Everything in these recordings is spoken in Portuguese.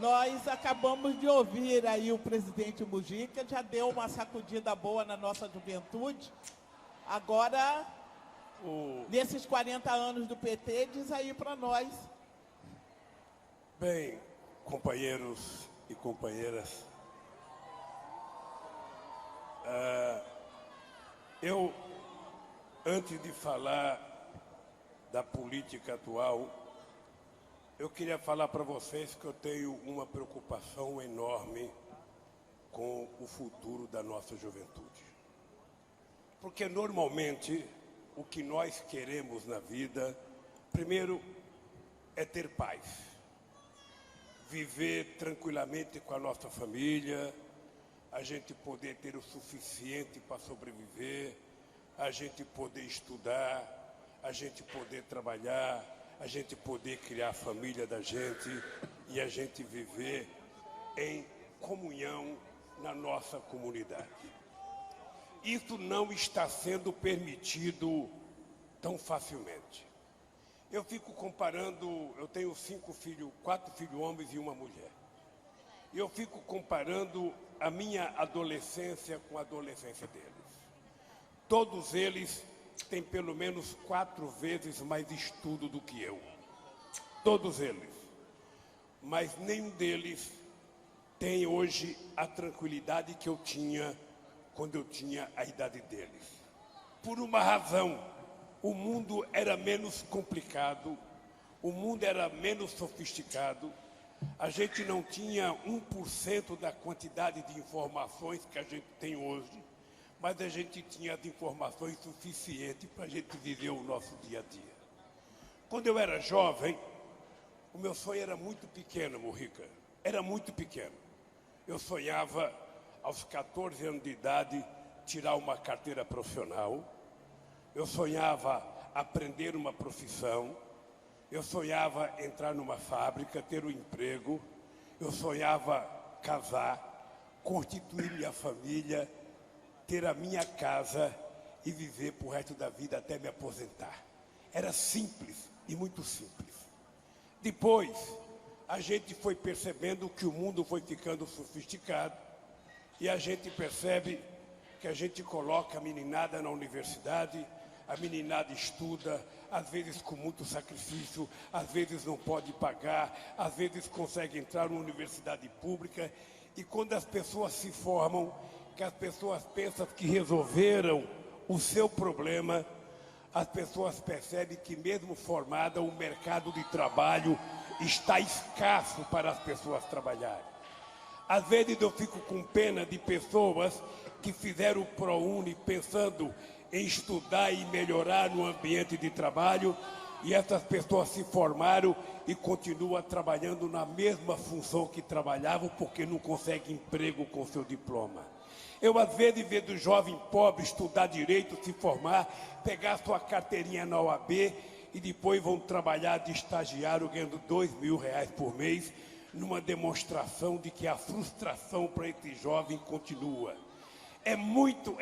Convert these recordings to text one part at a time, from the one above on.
Nós acabamos de ouvir aí o presidente Mujica, já deu uma sacudida boa na nossa juventude. Agora, nesses 40 anos do PT, diz aí para nós. Bem, companheiros e companheiras, eu, antes de falar da política atual, eu queria falar para vocês que eu tenho uma preocupação enorme com o futuro da nossa juventude. Porque, normalmente, o que nós queremos na vida, primeiro, é ter paz. Viver tranquilamente com a nossa família, a gente poder ter o suficiente para sobreviver, a gente poder estudar, a gente poder trabalhar, a gente poder criar a família da gente e a gente viver em comunhão na nossa comunidade. Isso não está sendo permitido tão facilmente. Eu fico comparando, eu tenho 5 filhos, 4 filhos homens e uma mulher. Eu fico comparando a minha adolescência com a adolescência deles. Todos eles têm pelo menos 4 vezes mais estudo do que eu. Todos eles. Mas nenhum deles tem hoje a tranquilidade que eu tinha quando eu tinha a idade deles. Por uma razão, o mundo era menos complicado, o mundo era menos sofisticado, a gente não tinha 1% da quantidade de informações que a gente tem hoje, mas a gente tinha as informações suficientes para a gente viver o nosso dia a dia. Quando eu era jovem, o meu sonho era muito pequeno, Mujica, era muito pequeno. Eu sonhava, aos 14 anos de idade, tirar uma carteira profissional. Eu sonhava aprender uma profissão. Eu sonhava entrar numa fábrica, ter um emprego. Eu sonhava casar, constituir minha família, ter a minha casa e viver pro resto da vida até me aposentar. Era simples e muito simples. Depois, a gente foi percebendo que o mundo foi ficando sofisticado e a gente percebe que a gente coloca a meninada na universidade, a meninada estuda, às vezes com muito sacrifício, às vezes não pode pagar, às vezes consegue entrar numa universidade pública e quando as pessoas se formam, que as pessoas pensam que resolveram o seu problema, as pessoas percebem que mesmo formada o mercado de trabalho está escasso para as pessoas trabalharem. Às vezes eu fico com pena de pessoas que fizeram o ProUni pensando em estudar e melhorar no ambiente de trabalho e essas pessoas se formaram e continuam trabalhando na mesma função que trabalhavam porque não conseguem emprego com seu diploma. Eu, às vezes, vejo jovem pobre estudar direito, se formar, pegar sua carteirinha na OAB e depois vão trabalhar de estagiário ganhando R$2.000 por mês, numa demonstração de que a frustração para esse jovem continua. É muito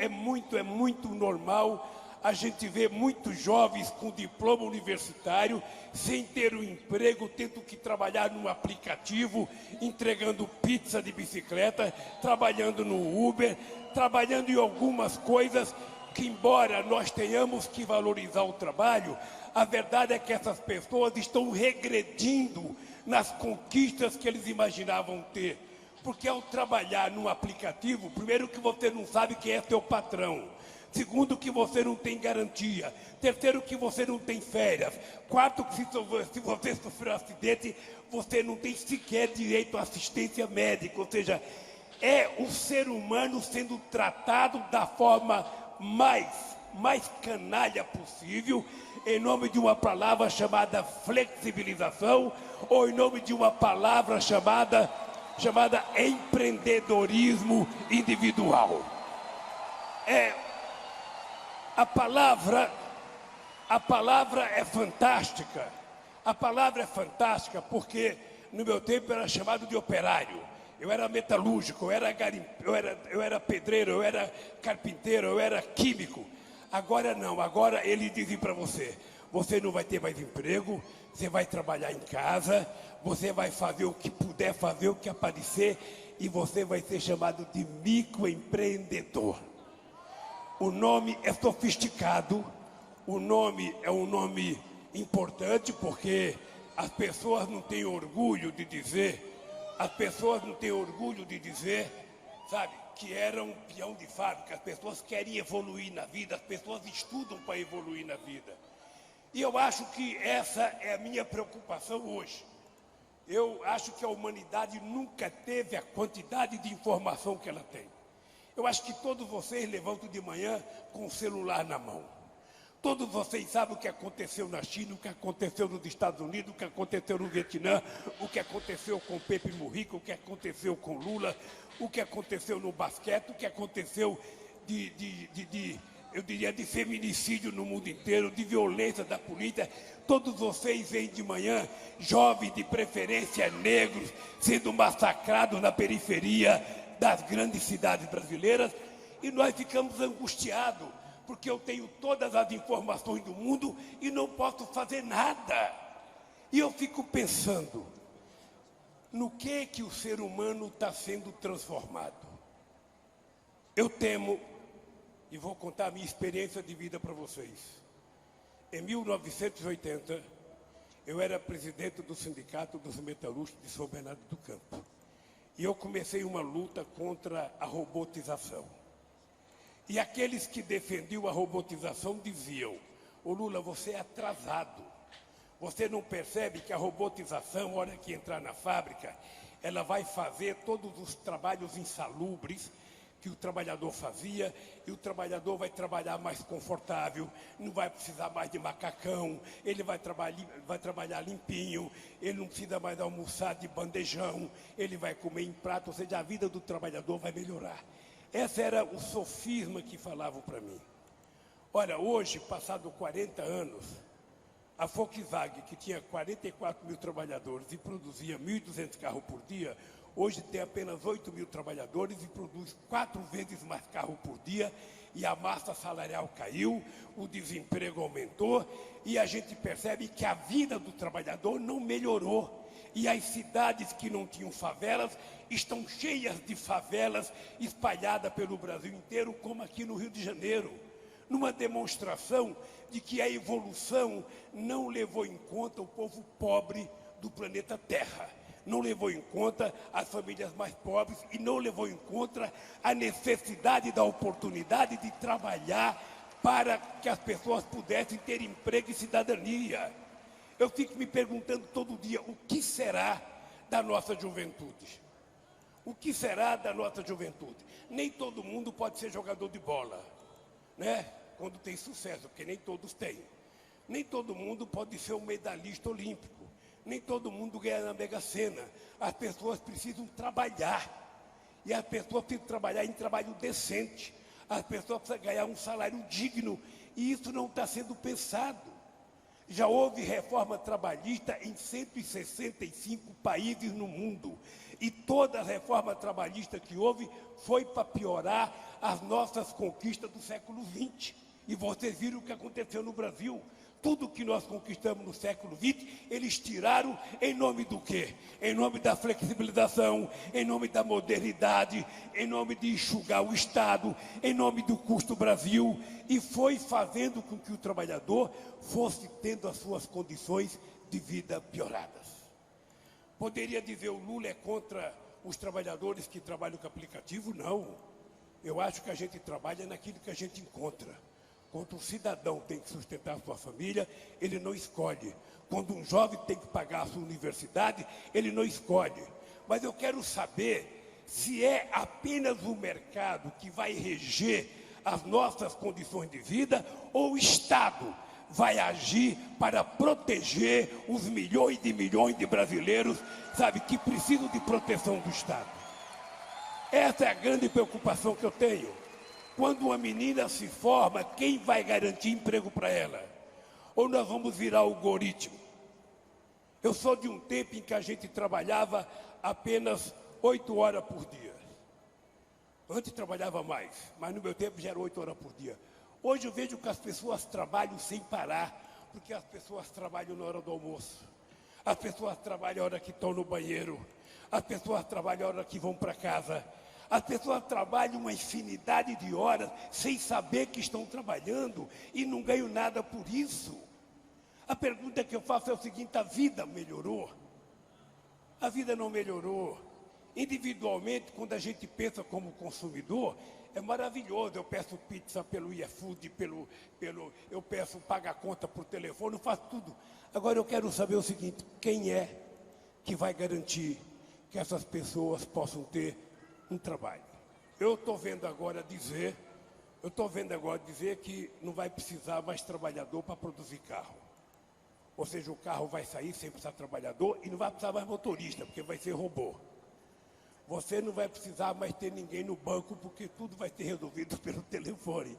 normal a gente ver muitos jovens com diploma universitário, sem ter um emprego, tendo que trabalhar num aplicativo, entregando pizza de bicicleta, trabalhando no Uber, trabalhando em algumas coisas que, embora nós tenhamos que valorizar o trabalho, a verdade é que essas pessoas estão regredindo nas conquistas que eles imaginavam ter. Porque ao trabalhar num aplicativo, primeiro que você não sabe quem é seu patrão. Segundo, que você não tem garantia. Terceiro, que você não tem férias. Quarto, que se você sofrer um acidente, você não tem sequer direito à assistência médica. Ou seja, é o ser humano sendo tratado da forma mais canalha possível, em nome de uma palavra chamada flexibilização, ou em nome de uma palavra chamada empreendedorismo individual. A palavra é fantástica. A palavra é fantástica porque no meu tempo era chamado de operário. Eu era metalúrgico, eu era pedreiro, eu era carpinteiro, eu era químico. Agora não, agora eles dizem para você, você não vai ter mais emprego, você vai trabalhar em casa, você vai fazer o que puder puder fazer o que aparecer e você vai ser chamado de microempreendedor. O nome é sofisticado, o nome é um nome importante porque as pessoas não têm orgulho de dizer, sabe, que era um peão de fábrica. As pessoas querem evoluir na vida, as pessoas estudam para evoluir na vida. E eu acho que essa é a minha preocupação hoje. Eu acho que a humanidade nunca teve a quantidade de informação que ela tem. Eu acho que todos vocês levantam de manhã com o celular na mão. Todos vocês sabem o que aconteceu na China, o que aconteceu nos Estados Unidos, o que aconteceu no Vietnã, o que aconteceu com Pepe Mujica, o que aconteceu com Lula, o que aconteceu no basquete, o que aconteceu eu diria, de feminicídio no mundo inteiro, de violência da polícia. Todos vocês veem de manhã jovens, de preferência negros, sendo massacrados na periferia das grandes cidades brasileiras, e nós ficamos angustiados, porque eu tenho todas as informações do mundo e não posso fazer nada. E eu fico pensando, no que o ser humano está sendo transformado? Eu temo, e vou contar a minha experiência de vida para vocês. Em 1980, eu era presidente do Sindicato dos Metalúrgicos de São Bernardo do Campo. E eu comecei uma luta contra a robotização. E aqueles que defendiam a robotização diziam: ô Lula, você é atrasado. Você não percebe que a robotização, a hora que entrar na fábrica, ela vai fazer todos os trabalhos insalubres que o trabalhador fazia, e o trabalhador vai trabalhar mais confortável, não vai precisar mais de macacão, ele vai trabalhar limpinho, ele não precisa mais almoçar de bandejão, ele vai comer em prato, ou seja, a vida do trabalhador vai melhorar. Esse era o sofisma que falavam para mim. Olha, hoje, passado 40 anos, a Volkswagen, que tinha 44 mil trabalhadores e produzia 1.200 carros por dia, hoje tem apenas 8 mil trabalhadores e produz 4 vezes mais carro por dia, e a massa salarial caiu, o desemprego aumentou, e a gente percebe que a vida do trabalhador não melhorou. E as cidades que não tinham favelas estão cheias de favelas espalhadas pelo Brasil inteiro, como aqui no Rio de Janeiro, numa demonstração de que a evolução não levou em conta o povo pobre do planeta Terra, não levou em conta as famílias mais pobres e não levou em conta a necessidade da oportunidade de trabalhar para que as pessoas pudessem ter emprego e cidadania. Eu fico me perguntando todo dia, o que será da nossa juventude? O que será da nossa juventude? Nem todo mundo pode ser jogador de bola, né? Quando tem sucesso, porque nem todos têm. Nem todo mundo pode ser um medalhista olímpico. Nem todo mundo ganha na Mega Sena. As pessoas precisam trabalhar. E as pessoas precisam trabalhar em trabalho decente. As pessoas precisam ganhar um salário digno. E isso não está sendo pensado. Já houve reforma trabalhista em 165 países no mundo. E toda a reforma trabalhista que houve foi para piorar as nossas conquistas do século XX. E vocês viram o que aconteceu no Brasil. Tudo que nós conquistamos no século XX, eles tiraram em nome do quê? Em nome da flexibilização, em nome da modernidade, em nome de enxugar o Estado, em nome do custo Brasil, e foi fazendo com que o trabalhador fosse tendo as suas condições de vida pioradas. Poderia dizer, o Lula é contra os trabalhadores que trabalham com aplicativo? Não. Eu acho que a gente trabalha naquilo que a gente encontra. Quando um cidadão tem que sustentar a sua família, ele não escolhe. Quando um jovem tem que pagar a sua universidade, ele não escolhe. Mas eu quero saber se é apenas o mercado que vai reger as nossas condições de vida ou o Estado vai agir para proteger os milhões de brasileiros, sabe, que precisam de proteção do Estado. Essa é a grande preocupação que eu tenho. Quando uma menina se forma, quem vai garantir emprego para ela? Ou nós vamos virar algoritmo? Eu sou de um tempo em que a gente trabalhava apenas 8 horas por dia. Antes trabalhava mais, mas no meu tempo já era 8 horas por dia. Hoje eu vejo que as pessoas trabalham sem parar, porque as pessoas trabalham na hora do almoço. As pessoas trabalham a hora que estão no banheiro. As pessoas trabalham a hora que vão para casa. As pessoas trabalham uma infinidade de horas sem saber que estão trabalhando e não ganham nada por isso. A pergunta que eu faço é o seguinte: a vida melhorou? A vida não melhorou. Individualmente, quando a gente pensa como consumidor, é maravilhoso. Eu peço pizza pelo iFood, eu peço pagar a conta por telefone, eu faço tudo. Agora eu quero saber o seguinte: quem é que vai garantir que essas pessoas possam ter um trabalho? Eu estou vendo agora dizer que não vai precisar mais trabalhador para produzir carro. Ou seja, o carro vai sair sem precisar de trabalhador e não vai precisar mais motorista, porque vai ser robô. Você não vai precisar mais ter ninguém no banco, porque tudo vai ser resolvido pelo telefone.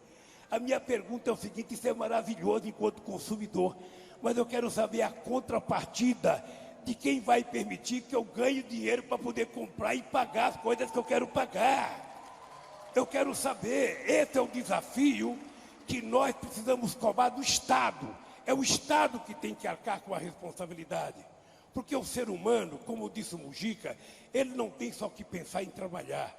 A minha pergunta é o seguinte: isso é maravilhoso enquanto consumidor, mas eu quero saber a contrapartida de quem vai permitir que eu ganhe dinheiro para poder comprar e pagar as coisas que eu quero pagar. Eu quero saber, esse é o desafio que nós precisamos cobrar do Estado. É o Estado que tem que arcar com a responsabilidade. Porque o ser humano, como disse o Mujica, ele não tem só que pensar em trabalhar.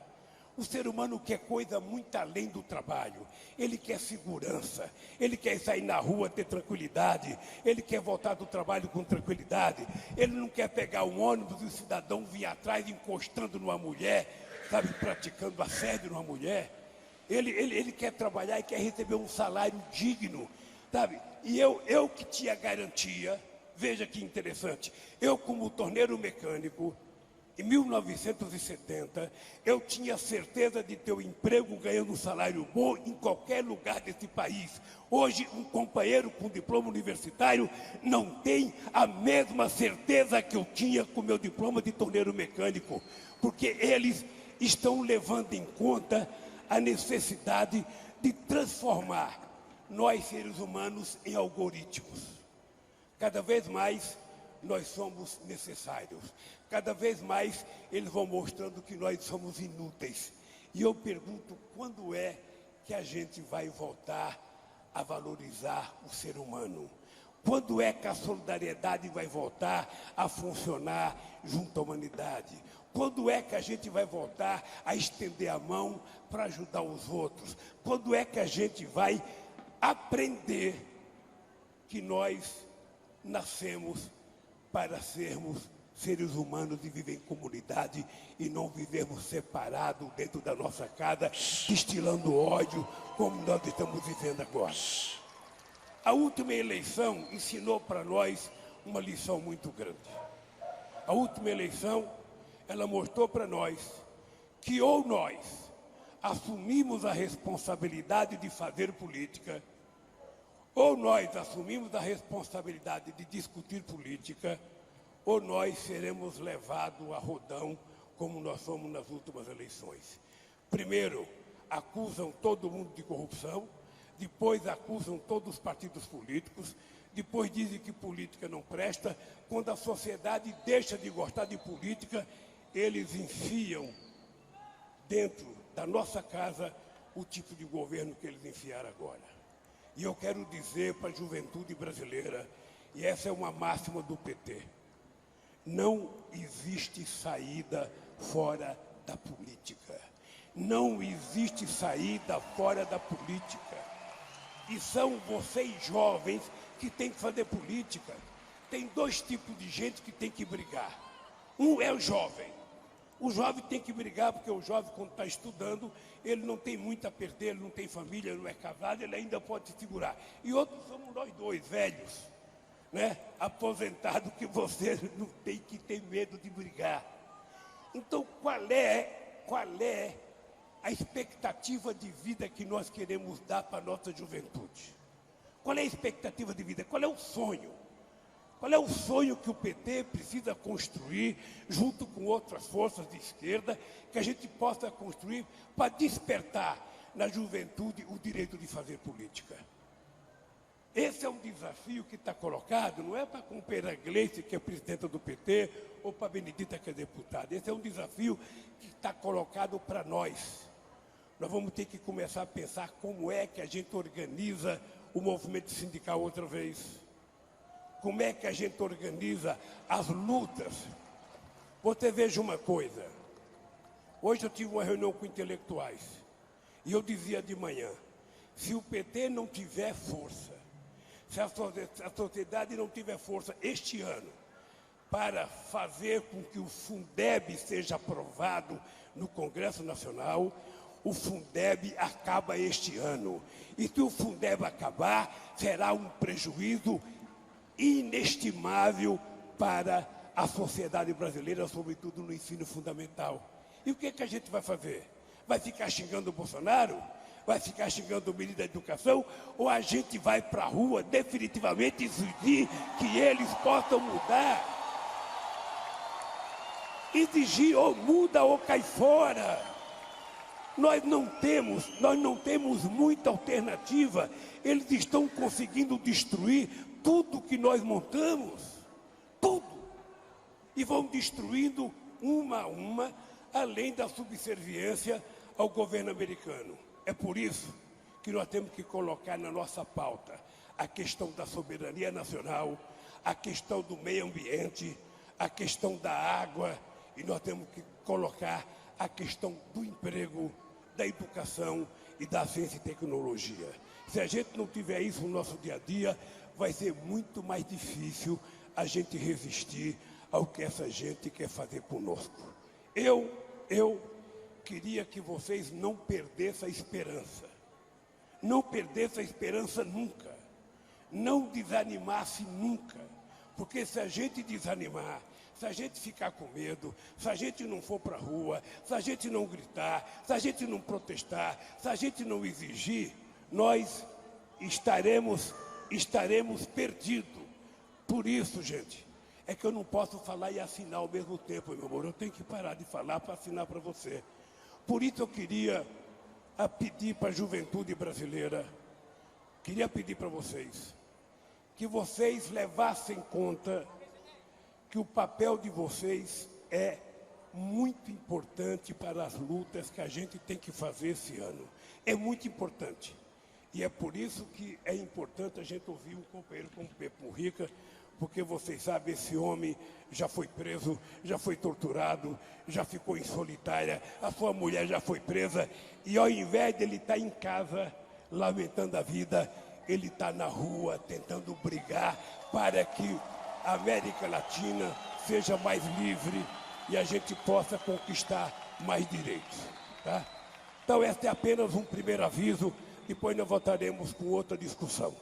O ser humano quer coisa muito além do trabalho. Ele quer segurança, ele quer sair na rua, ter tranquilidade, ele quer voltar do trabalho com tranquilidade. Ele não quer pegar um ônibus e o cidadão vir atrás encostando numa mulher, sabe, praticando assédio numa mulher. Ele quer trabalhar e quer receber um salário digno, sabe? E eu que tinha garantia, veja que interessante, eu como torneiro mecânico, em 1970, eu tinha certeza de ter um emprego ganhando um salário bom em qualquer lugar desse país. Hoje, um companheiro com diploma universitário não tem a mesma certeza que eu tinha com meu diploma de torneiro mecânico, porque eles estão levando em conta a necessidade de transformar nós, seres humanos, em algoritmos. Cada vez mais nós somos necessários. Cada vez mais eles vão mostrando que nós somos inúteis. E eu pergunto, quando é que a gente vai voltar a valorizar o ser humano? Quando é que a solidariedade vai voltar a funcionar junto à humanidade? Quando é que a gente vai voltar a estender a mão para ajudar os outros? Quando é que a gente vai aprender que nós nascemos para sermos seres humanos e viver em comunidade e não vivermos separados dentro da nossa casa, destilando ódio, como nós estamos vivendo agora? A última eleição ensinou para nós uma lição muito grande. A última eleição, ela mostrou para nós que ou nós assumimos a responsabilidade de fazer política, ou nós assumimos a responsabilidade de discutir política, ou nós seremos levados a rodão, como nós fomos nas últimas eleições. Primeiro, acusam todo mundo de corrupção, depois acusam todos os partidos políticos, depois dizem que política não presta. Quando a sociedade deixa de gostar de política, eles enfiam dentro da nossa casa o tipo de governo que eles enfiaram agora. E eu quero dizer para a juventude brasileira, e essa é uma máxima do PT, não existe saída fora da política. Não existe saída fora da política. E são vocês jovens que têm que fazer política. Tem dois tipos de gente que tem que brigar. Um é o jovem. O jovem tem que brigar porque o jovem, quando está estudando, ele não tem muito a perder, ele não tem família, não é casado, ele ainda pode se segurar. E outros somos nós dois, velhos, né? Aposentados, que você não tem que ter medo de brigar. Então, qual é a expectativa de vida que nós queremos dar para a nossa juventude? Qual é a expectativa de vida? Qual é o sonho? Qual é o sonho que o PT precisa construir, junto com outras forças de esquerda, que a gente possa construir para despertar na juventude o direito de fazer política? Esse é um desafio que está colocado, não é para a companheira Gleice, que é presidenta do PT, ou para a Benedita, que é deputada. Esse é um desafio que está colocado para nós. Nós vamos ter que começar a pensar como é que a gente organiza o movimento sindical outra vez. como é que a gente organiza as lutas. Você veja uma coisa. Hoje eu tive uma reunião com intelectuais e eu dizia de manhã, se o PT não tiver força, se a sociedade não tiver força este ano para fazer com que o Fundeb seja aprovado no Congresso Nacional, o Fundeb acaba este ano. E se o Fundeb acabar, será um prejuízo inestimável para a sociedade brasileira, sobretudo no ensino fundamental. E o que é que a gente vai fazer? Vai ficar xingando o Bolsonaro? Vai ficar xingando o ministro da Educação? Ou a gente vai para a rua definitivamente exigir que eles possam mudar? Exigir ou muda ou cai fora. Nós não temos muita alternativa. Eles estão conseguindo destruir tudo que nós montamos. Tudo. E vão destruindo uma a uma, além da subserviência ao governo americano. É por isso que nós temos que colocar na nossa pauta a questão da soberania nacional, a questão do meio ambiente, a questão da água, e nós temos que colocar a questão do emprego, da educação e da ciência e tecnologia. Se a gente não tiver isso no nosso dia a dia, vai ser muito mais difícil a gente resistir ao que essa gente quer fazer conosco. Eu queria que vocês não perdessem a esperança. Não perdessem a esperança nunca. Não desanimassem nunca. Porque se a gente desanimar, se a gente ficar com medo, se a gente não for para a rua, se a gente não gritar, se a gente não protestar, se a gente não exigir, nós estaremos perdidos. Por isso, gente, é que eu não posso falar e assinar ao mesmo tempo, meu amor. Eu tenho que parar de falar para assinar para você. Por isso eu queria pedir para a juventude brasileira, queria pedir para vocês, que vocês levassem em conta que o papel de vocês é muito importante para as lutas que a gente tem que fazer esse ano. É muito importante. E é por isso que é importante a gente ouvir um companheiro como Pepe Mujica, porque vocês sabem, esse homem já foi preso, já foi torturado, já ficou em solitária, a sua mulher já foi presa, e ao invés de ele estar em casa lamentando a vida, ele está na rua tentando brigar para que a América Latina seja mais livre e a gente possa conquistar mais direitos. Tá? Então, este é apenas um primeiro aviso, depois nós voltaremos com outra discussão.